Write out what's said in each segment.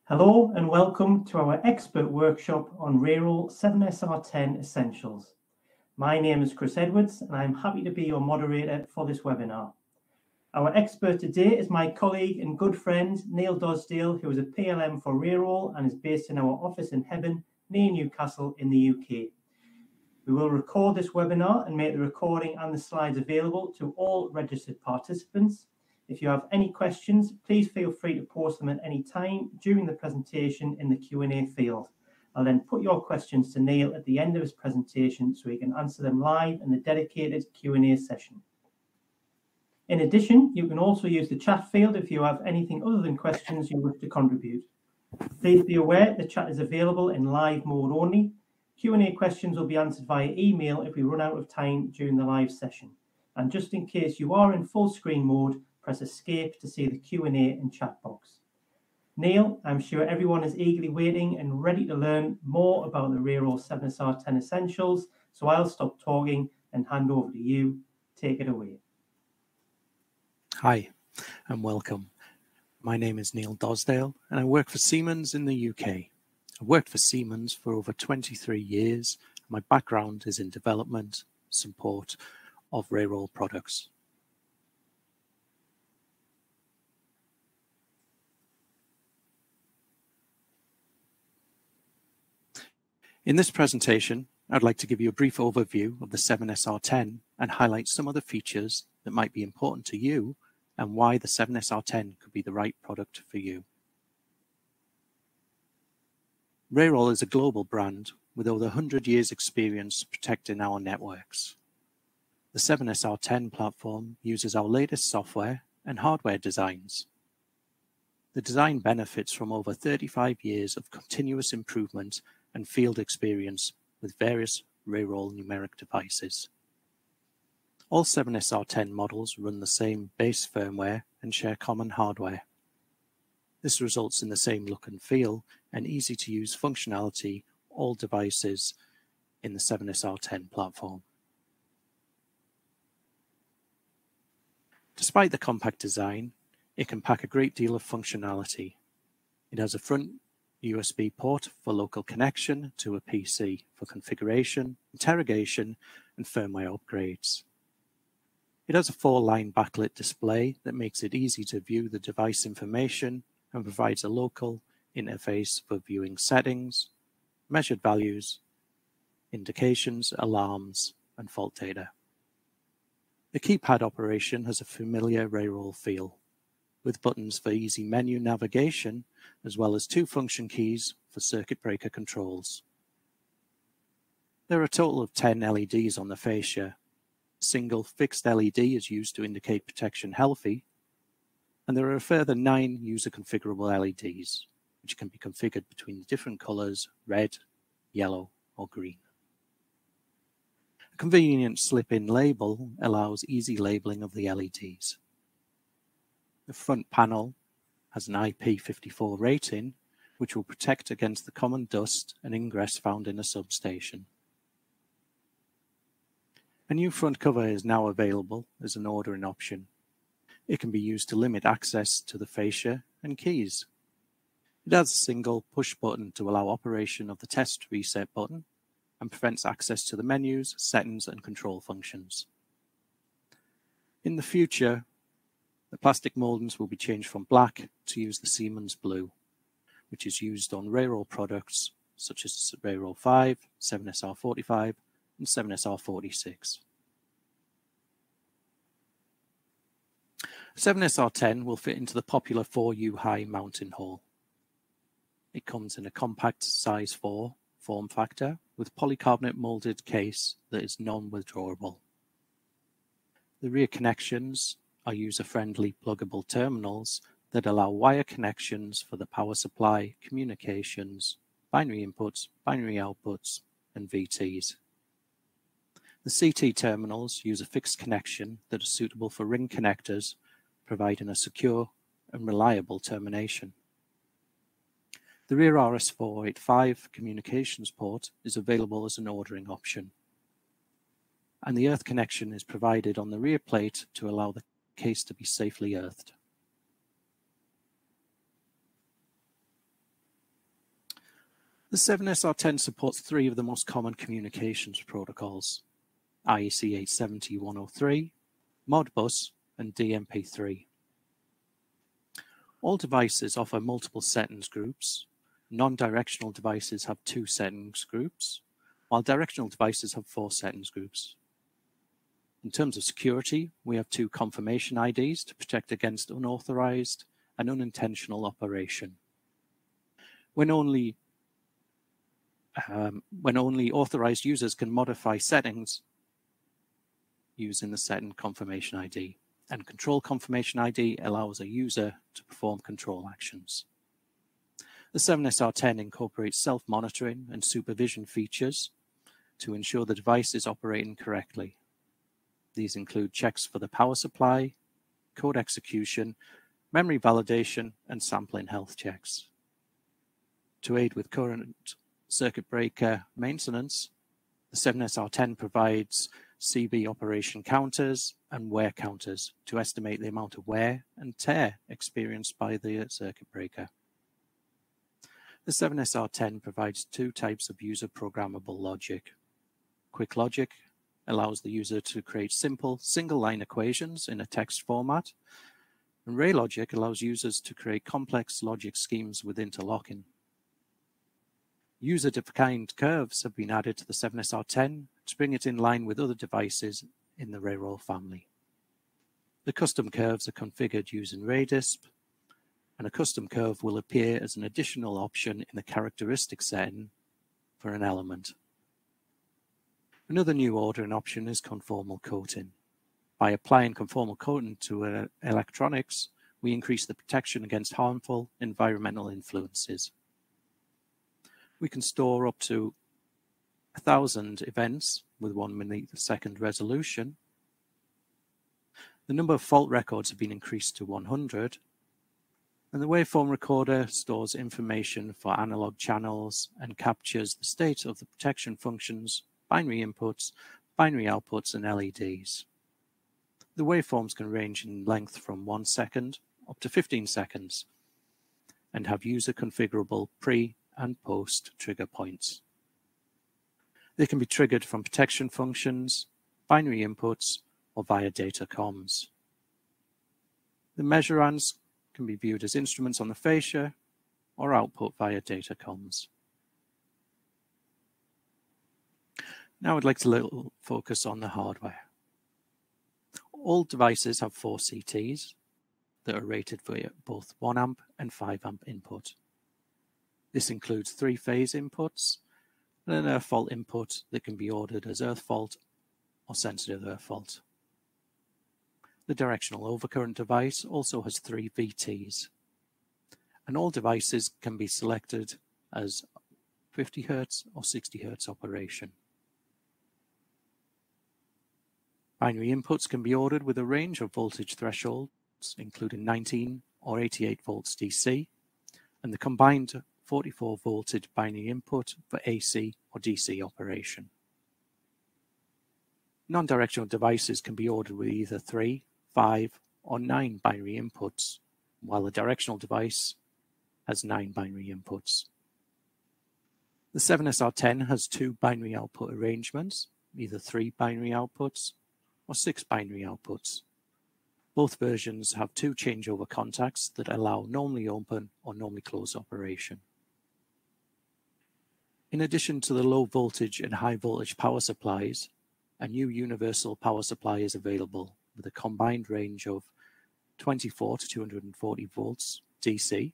Hello and welcome to our expert workshop on Reyrolle 7SR10 Essentials. My name is Chris Edwards and I'm happy to be your moderator for this webinar. Our expert today is my colleague and good friend Neil Dosdale, who is a PLM for Reyrolle and is based in our office in Hebburn near Newcastle in the UK. We will record this webinar and make the recording and the slides available to all registered participants. If you have any questions, please feel free to post them at any time during the presentation in the Q&A field. I'll then put your questions to Neil at the end of his presentation so he can answer them live in the dedicated Q&A session. In addition, you can also use the chat field if you have anything other than questions you wish to contribute. Please be aware the chat is available in live mode only. Q&A questions will be answered via email if we run out of time during the live session. And just in case you are in full screen mode, press Escape to see the Q&A and chat box. Neil, I'm sure everyone is eagerly waiting and ready to learn more about the Reyrolle 7SR10 Essentials, so I'll stop talking and hand over to you. Take it away. Hi and welcome. My name is Neil Dosdale and I work for Siemens in the UK. I've worked for Siemens for over 23 years. My background is in development, support of Reyrolle products. In this presentation, I'd like to give you a brief overview of the 7SR10 and highlight some of the features that might be important to you and why the 7SR10 could be the right product for you. Reyrolle is a global brand with over 100 years experience protecting our networks. The 7SR10 platform uses our latest software and hardware designs. The design benefits from over 35 years of continuous improvement and field experience with various Reyrolle numeric devices. All 7SR10 models run the same base firmware and share common hardware. This results in the same look and feel and easy-to-use functionality all devices in the 7SR10 platform. Despite the compact design, it can pack a great deal of functionality. It has a front USB port for local connection to a PC for configuration, interrogation, and firmware upgrades. It has a 4-line backlit display that makes it easy to view the device information and provides a local interface for viewing settings, measured values, indications, alarms, and fault data. The keypad operation has a familiar Reyrolle feel, with buttons for easy menu navigation, as well as 2 function keys for circuit breaker controls. There are a total of 10 LEDs on the fascia. A single fixed LED is used to indicate protection healthy, and there are a further 9 user configurable LEDs, which can be configured between the different colors, red, yellow, or green. A convenient slip-in label allows easy labeling of the LEDs. The front panel has an IP54 rating, which will protect against the common dust and ingress found in a substation. A new front cover is now available as an ordering option. It can be used to limit access to the fascia and keys. It has a single push button to allow operation of the test reset button and prevents access to the menus, settings, and control functions. In the future, the plastic mouldings will be changed from black to use the Siemens blue, which is used on Reyrolle products such as Reyrolle 5, 7SR45, and 7SR46. 7SR10 will fit into the popular 4U high mountain hall. It comes in a compact size 4 form factor with polycarbonate molded case that is non-withdrawable. The rear connections are user-friendly pluggable terminals that allow wire connections for the power supply, communications, binary inputs, binary outputs, and VTs. The CT terminals use a fixed connection that is suitable for ring connectors, providing a secure and reliable termination. The rear RS485 communications port is available as an ordering option, and the earth connection is provided on the rear plate to allow the case to be safely earthed. The 7SR10 supports three of the most common communications protocols: IEC 870.103, Modbus, and DMP3. All devices offer multiple settings groups. Non-directional devices have 2 settings groups, while directional devices have 4 settings groups. In terms of security, we have 2 confirmation IDs to protect against unauthorized and unintentional operation. When only authorized users can modify settings using the setting confirmation ID, and control confirmation ID allows a user to perform control actions. The 7SR10 incorporates self-monitoring and supervision features to ensure the device is operating correctly. These include checks for the power supply, code execution, memory validation, and sampling health checks. To aid with current circuit breaker maintenance, the 7SR10 provides CB operation counters and wear counters to estimate the amount of wear and tear experienced by the circuit breaker. The 7SR10 provides 2 types of user programmable logic. Quick logic allows the user to create simple single-line equations in a text format, and Reyrolle logic allows users to create complex logic schemes with interlocking. User-defined curves have been added to the 7SR10 to bring it in line with other devices in the Reyrolle family. The custom curves are configured using Radisp, and a custom curve will appear as an additional option in the characteristic setting for an element. Another new ordering option is conformal coating. By applying conformal coating to electronics, we increase the protection against harmful environmental influences. We can store up to 1,000 events with 1 millisecond resolution. The number of fault records have been increased to 100, and the waveform recorder stores information for analog channels and captures the state of the protection functions, binary inputs, binary outputs, and LEDs. The waveforms can range in length from 1 second up to 15 seconds and have user configurable pre- and post-trigger points. They can be triggered from protection functions, binary inputs, or via data comms. The measurands can be viewed as instruments on the fascia or output via data comms. Now I'd like to focus on the hardware. All devices have 4 CTs that are rated for both 1 amp and 5 amp input. This includes 3-phase inputs and an earth fault input that can be ordered as earth fault or sensitive earth fault. The directional overcurrent device also has 3 VTs, and all devices can be selected as 50 Hz or 60 Hz operation. Binary inputs can be ordered with a range of voltage thresholds, including 19 or 88 volts DC, and the combined 44 voltage binary input for AC or DC operation. Non-directional devices can be ordered with either 3, 5, or 9 binary inputs, while a directional device has 9 binary inputs. The 7SR10 has 2 binary output arrangements, either 3 binary outputs or 6 binary outputs. Both versions have 2 changeover contacts that allow normally open or normally closed operation. In addition to the low voltage and high voltage power supplies, a new universal power supply is available with a combined range of 24 to 240 volts DC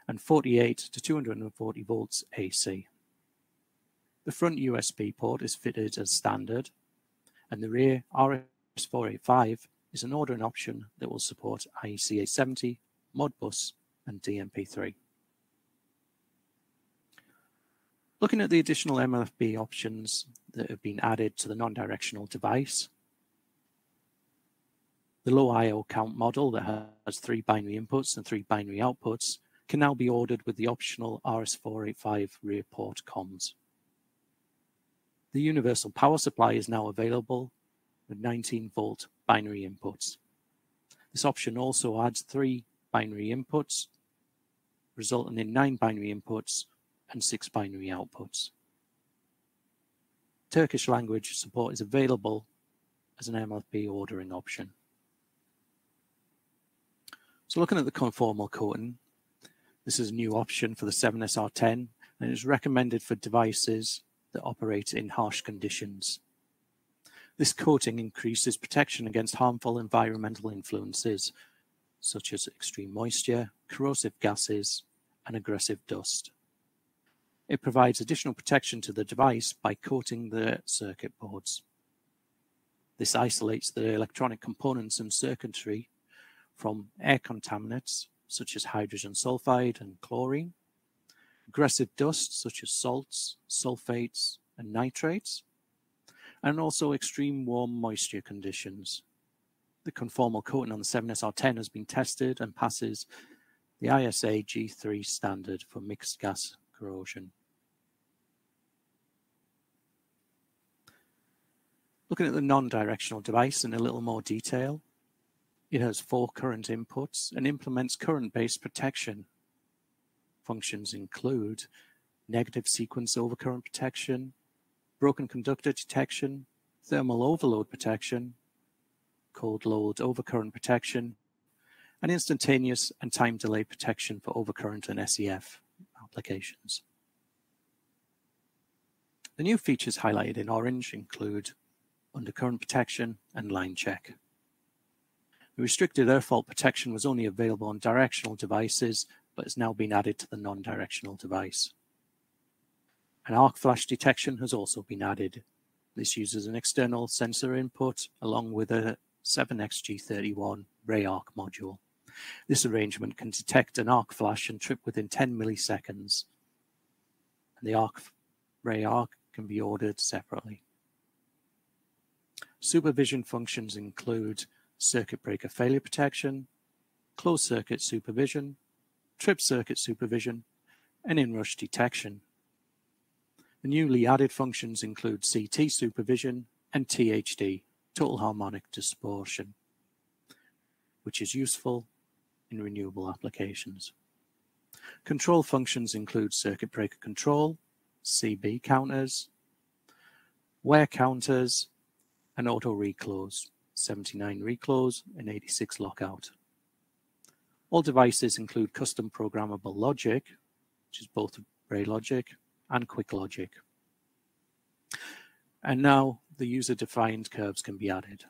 and 48 to 240 volts AC. The front USB port is fitted as standard, and the rear RS485 is an ordering option that will support IEC 870, Modbus, and DMP3. Looking at the additional MFB options that have been added to the non-directional device, the low I/O count model that has 3 binary inputs and 3 binary outputs can now be ordered with the optional RS485 rear port comms. The universal power supply is now available with 19-volt binary inputs. This option also adds 3 binary inputs, resulting in 9 binary inputs and 6 binary outputs. Turkish language support is available as an MFB ordering option. So looking at the conformal coating, this is a new option for the 7SR10 and is recommended for devices that operate in harsh conditions. This coating increases protection against harmful environmental influences such as extreme moisture, corrosive gases, and aggressive dust. It provides additional protection to the device by coating the circuit boards. This isolates the electronic components and circuitry from air contaminants such as hydrogen sulfide and chlorine, aggressive dust such as salts, sulfates, and nitrates, and also extreme warm moisture conditions. The conformal coating on the 7SR10 has been tested and passes the ISA G3 standard for mixed gas corrosion. Looking at the non-directional device in a little more detail, it has 4 current inputs and implements current-based protection. Functions include negative sequence overcurrent protection, broken conductor detection, thermal overload protection, cold load overcurrent protection, and instantaneous and time delay protection for overcurrent and SEF applications. The new features highlighted in orange include undercurrent protection and line check. The restricted air fault protection was only available on directional devices, but has now been added to the non-directional device. An arc flash detection has also been added. This uses an external sensor input along with a 7XG31 ray arc module. This arrangement can detect an arc flash and trip within 10 milliseconds. And the ray arc can be ordered separately. Supervision functions include circuit breaker failure protection, closed circuit supervision, trip circuit supervision, and inrush detection. The newly added functions include CT supervision and THD, total harmonic distortion, which is useful in renewable applications. Control functions include circuit breaker control, CB counters, wear counters, and auto reclose, 79 reclose and 86 lockout. All devices include custom programmable logic, which is both Ray logic and quick logic. And now the user-defined curves can be added.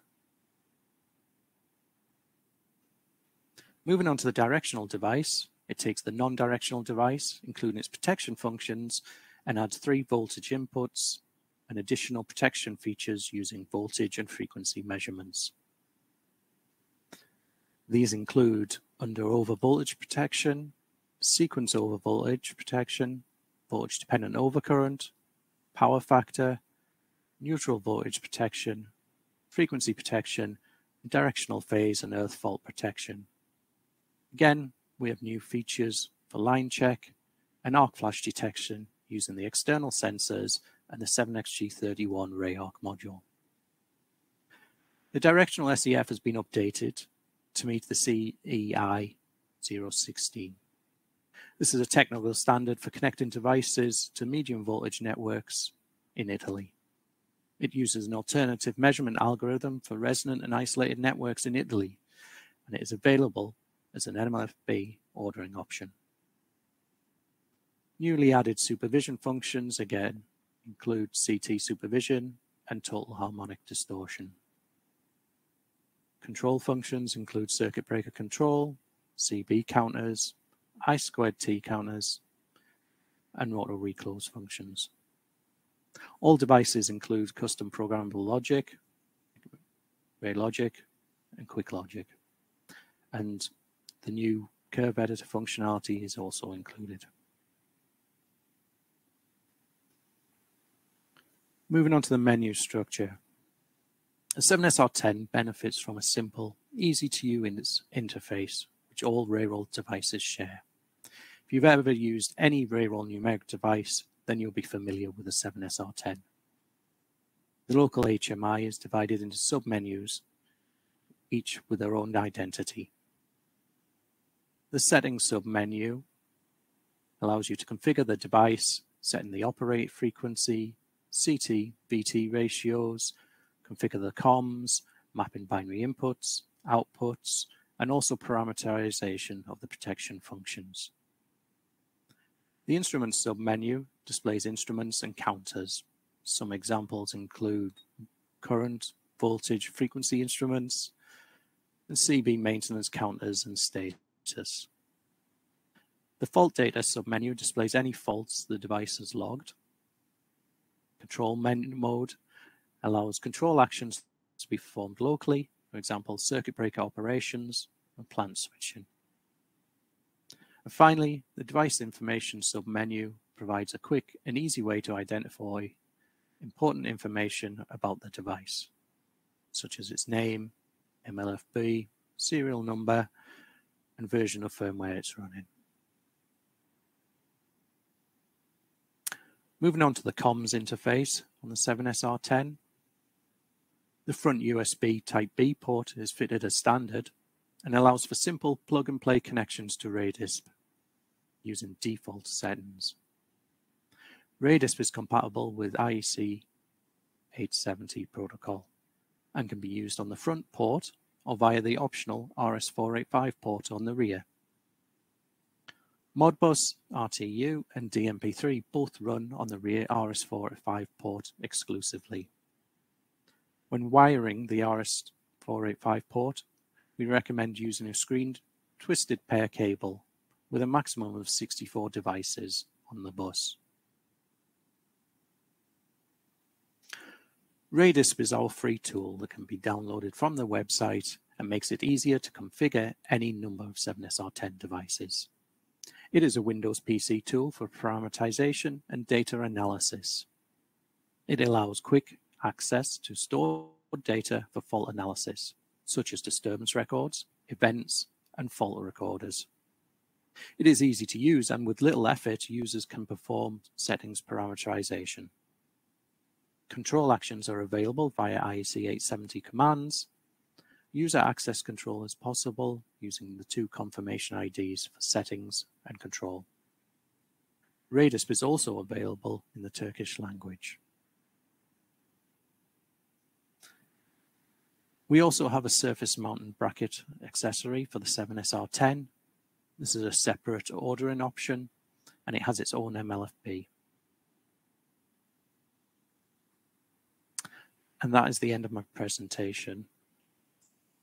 Moving on to the directional device, it takes the non-directional device, including its protection functions, and adds 3 voltage inputs and additional protection features using voltage and frequency measurements. These include under-over voltage protection, sequence over voltage protection, voltage-dependent overcurrent, power factor, neutral voltage protection, frequency protection, directional phase and earth fault protection. Again, we have new features for line check and arc flash detection using the external sensors and the 7XG31 ray arc module. The directional SEF has been updated to meet the CEI 016. This is a technical standard for connecting devices to medium voltage networks in Italy. It uses an alternative measurement algorithm for resonant and isolated networks in Italy, and it is available as an MFB ordering option. Newly added supervision functions again include CT supervision and total harmonic distortion. Control functions include circuit breaker control, CB counters, I2T counters, and auto reclose functions. All devices include custom programmable logic, Ray logic, and quick logic. And the new curve editor functionality is also included. Moving on to the menu structure. The 7SR10 benefits from a simple, easy-to-use interface, which all Reyrolle devices share. If you've ever used any Reyrolle numeric device, then you'll be familiar with the 7SR10. The local HMI is divided into submenus, each with their own identity. The settings submenu allows you to configure the device, setting the operate frequency, CT-VT ratios, configure the comms, mapping binary inputs, outputs, and also parameterization of the protection functions. The Instruments submenu displays instruments and counters. Some examples include current, voltage, frequency instruments, and CB maintenance counters and status. The Fault Data submenu displays any faults the device has logged. Control mode allows control actions to be performed locally, for example, circuit breaker operations and plant switching. And finally, the Device Information submenu provides a quick and easy way to identify important information about the device, such as its name, MLFB, serial number, and version of firmware it's running. Moving on to the comms interface on the 7SR10. The front USB Type-B port is fitted as standard and allows for simple plug-and-play connections to Radisp using default settings. Radisp is compatible with IEC 870 protocol and can be used on the front port or via the optional RS485 port on the rear. Modbus, RTU, and DMP3 both run on the rear RS485 port exclusively. When wiring the RS485 port, we recommend using a screened twisted pair cable with a maximum of 64 devices on the bus. Radisp is our free tool that can be downloaded from the website and makes it easier to configure any number of 7SR10 devices. It is a Windows PC tool for parameterization and data analysis. It allows quick access to stored data for fault analysis, such as disturbance records, events, and fault recorders. It is easy to use, and with little effort, users can perform settings parameterization. Control actions are available via IEC 870 commands. User access control is possible using the two confirmation IDs for settings and control. Radisp is also available in the Turkish language. We also have a surface mounting bracket accessory for the 7SR10. This is a separate ordering option, and it has its own MLFB. And that is the end of my presentation.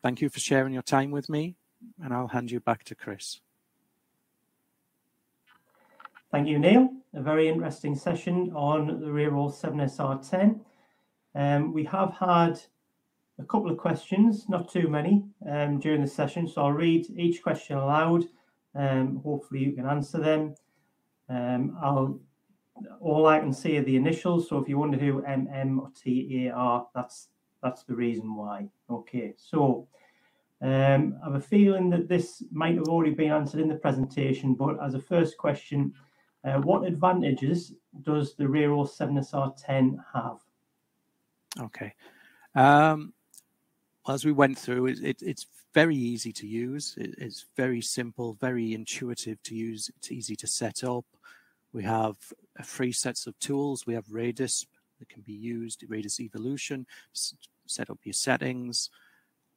Thank you for sharing your time with me, and I'll hand you back to Chris. Thank you, Neil. A very interesting session on the Reyrolle 7SR10. We have had a couple of questions, not too many, during the session, so I'll read each question aloud. Hopefully you can answer them. All I can see are the initials, so if you wonder who MM or TA are, that's the reason why. Okay, so I have a feeling that this might have already been answered in the presentation, but as a first question, what advantages does the Reyrolle 7SR10 have? Okay. As we went through, it's very easy to use. It's very simple, very intuitive to use. It's easy to set up. We have free sets of tools. We have Radisp that can be used, Radisp Evolution, set up your settings.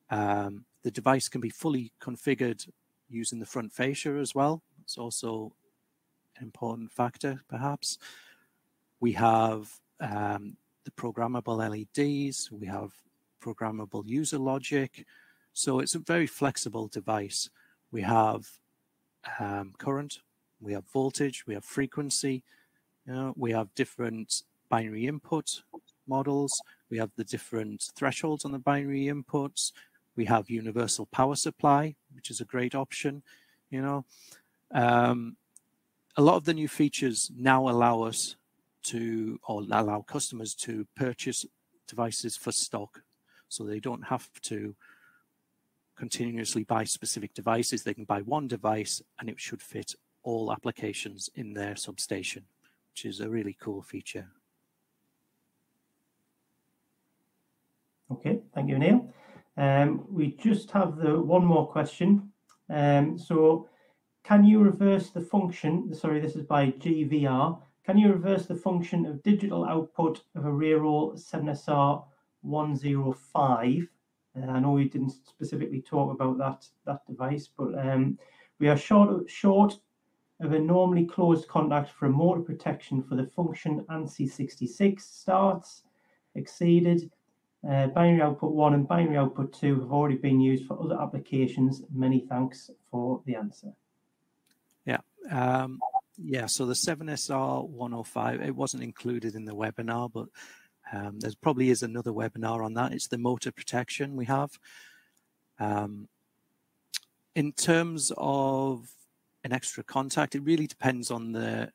The device can be fully configured using the front fascia as well. It's also an important factor, perhaps. We have the programmable LEDs. We have programmable user logic. So it's a very flexible device. We have current, we have voltage, we have frequency, we have different binary input models, we have the different thresholds on the binary inputs, we have universal power supply, which is a great option. A lot of the new features now allow us to, or allow customers to purchase devices for stock, so they don't have to continuously buy specific devices. They can buy one device and it should fit all applications in their substation, which is a really cool feature. Okay, thank you, Neil. We just have one more question. So can you reverse the function, sorry, this is by GVR, can you reverse the function of digital output of a Reyrolle 7SR105? I know we didn't specifically talk about that device, but we are short of a normally closed contact for a motor protection for the function ANSI 66 starts exceeded. Binary output 1 and binary output 2 have already been used for other applications. Many thanks for the answer. Yeah. Yeah, so the 7SR105, it wasn't included in the webinar, but there probably is another webinar on that. It's the motor protection we have. In terms of an extra contact, it really depends on the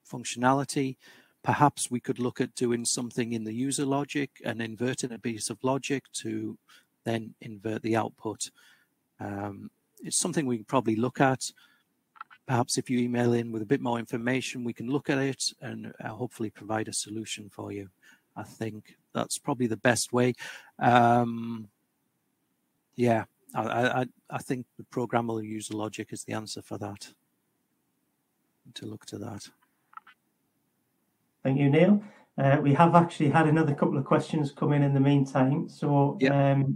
functionality. Perhaps we could look at doing something in the user logic and inverting a piece of logic to then invert the output. It's something we can probably look at. Perhaps if you email in with a bit more information, we can look at it and hopefully provide a solution for you. I think that's probably the best way. Yeah, I think the programmable user logic is the answer for that. To look to that. Thank you, Neil. We have actually had another couple of questions come in the meantime. So yep.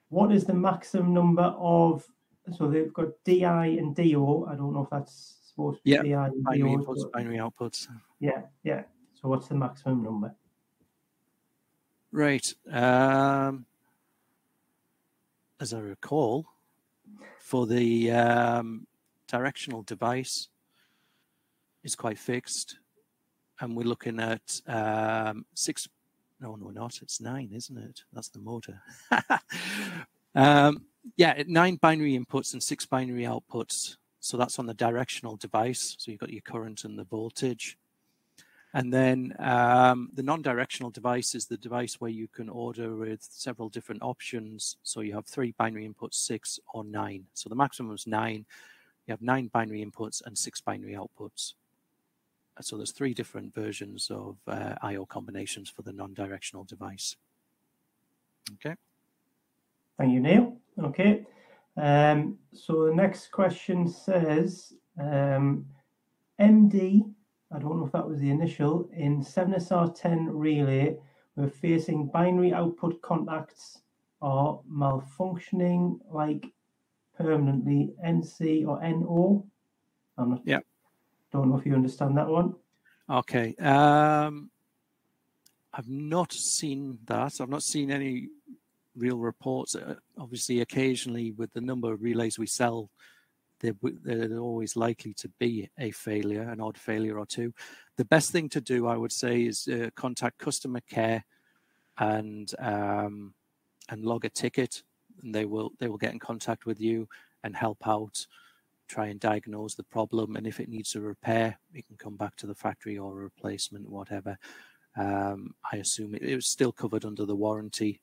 What is the maximum number of, so they've got DI and DO. I don't know if that's supposed to be DI and binary DO. Inputs, binary outputs. Yeah, yeah. So what's the maximum number? Right. As I recall, for the directional device, it's quite fixed. And we're looking at 6. No, we're not. It's 9, isn't it? That's the motor. Yeah, 9 binary inputs and 6 binary outputs. So that's on the directional device. So you've got your current and the voltage. And then the non-directional device is the device where you can order with several different options. So you have 3 binary inputs, 6 or 9. So the maximum is 9. You have 9 binary inputs and 6 binary outputs. So there's 3 different versions of I/O combinations for the non-directional device. Okay. Thank you, Neil. Okay. So the next question says, MD, I don't know if that was the initial, in 7SR10 relay, we're facing binary output contacts are malfunctioning like permanently NC or NO. I'm not. Yeah. Don't know if you understand that one. Okay. I've not seen that. I've not seen any real reports. Obviously, occasionally with the number of relays we sell, there's always likely to be a failure, an odd failure or two. The best thing to do, I would say, is contact customer care and log a ticket, and they will get in contact with you and help out. Try and diagnose the problem, and if it needs a repair, it can come back to the factory or a replacement, whatever. I assume it was still covered under the warranty,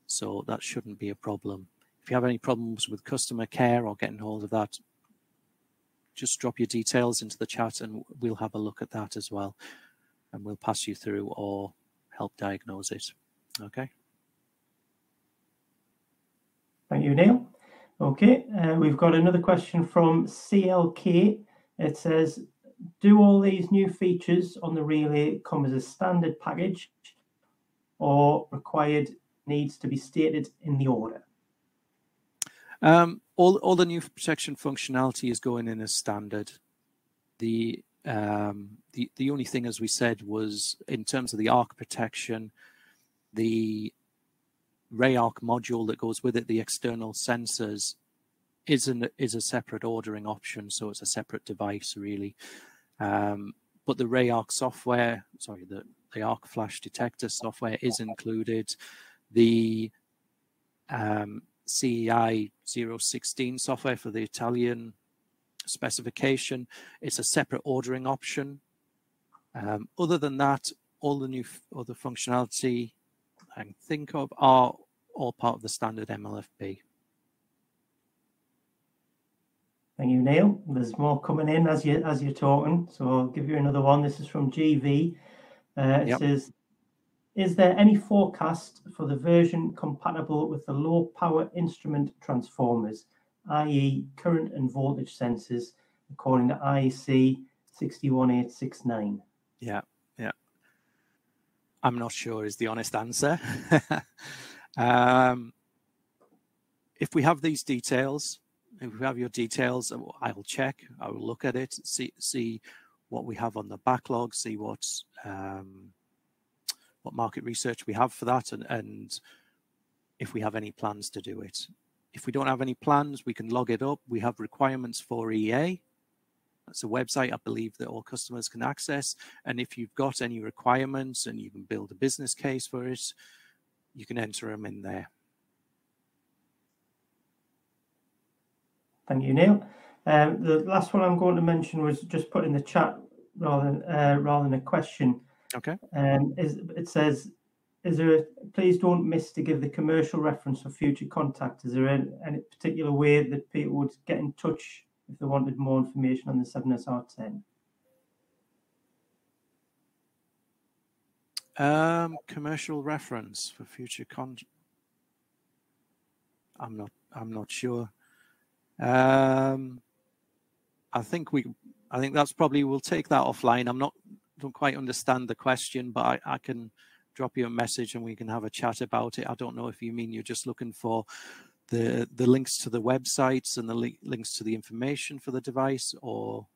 so that shouldn't be a problem. If you have any problems with customer care or getting hold of that, just drop your details into the chat and we'll have a look at that as well, and we'll pass you through or help diagnose it. Okay. Thank you, Neil. Okay, we've got another question from CLK. It says, do all these new features on the relay come as a standard package or required needs to be stated in the order? All the new protection functionality is going in as standard. The only thing, as we said, was in terms of the arc protection, the Reyrolle module that goes with it, the external sensors, is a separate ordering option, so it's a separate device really. But the Reyrolle software, sorry, the arc flash detector software is included. The CEI 016 software for the Italian specification, it's a separate ordering option. Other than that, all the new other functionality I can think of are all part of the standard MLFP. Thank you, Neil. There's more coming in as you're talking, so I'll give you another one. This is from GV. It says, is there any forecast for the version compatible with the low power instrument transformers, i.e. current and voltage sensors, according to IEC 61869? Yeah. I'm not sure is the honest answer. If we have these details, if we have your details, I'll check, I will look at it, see what we have on the backlog, see what market research we have for that, and if we have any plans to do it. If we don't have any plans, we can log it up. We have requirements for EA. That's a website I believe that all customers can access. And if you've got any requirements and you can build a business case for it, you can enter them in there. Thank you, Neil. The last one I'm going to mention was just put in the chat rather than a question. Okay. It says, please don't miss to give the commercial reference for future contact. Is there any particular way that people would get in touch if they wanted more information on the 7SR10? Commercial reference for future I'm not sure. I think that's probably, we'll take that offline. Don't quite understand the question, but I can drop you a message and we can have a chat about it. I don't know if you mean you're just looking for the links to the websites and the links to the information for the device, or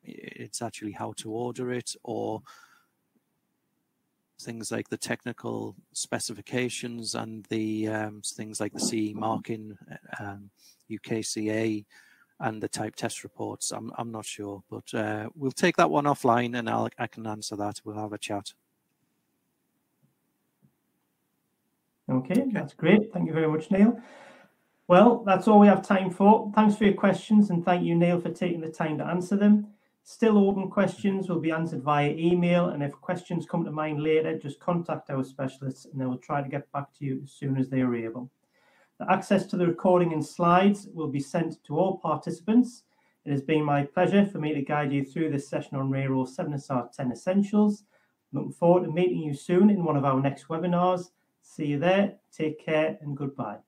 it's actually how to order it, or things like the technical specifications and the things like the CE marking, UKCA, and the type test reports. I'm not sure, but we'll take that one offline and I can answer that. We'll have a chat. Okay, that's great. Thank you very much, Neil. Well, that's all we have time for. Thanks for your questions, and thank you, Neil, for taking the time to answer them. Still open questions will be answered via email, and if questions come to mind later, just contact our specialists and they will try to get back to you as soon as they are able. The access to the recording and slides will be sent to all participants. It has been my pleasure for me to guide you through this session on Reyrolle 7SR10 Essentials. Looking forward to meeting you soon in one of our next webinars. See you there, take care, and goodbye.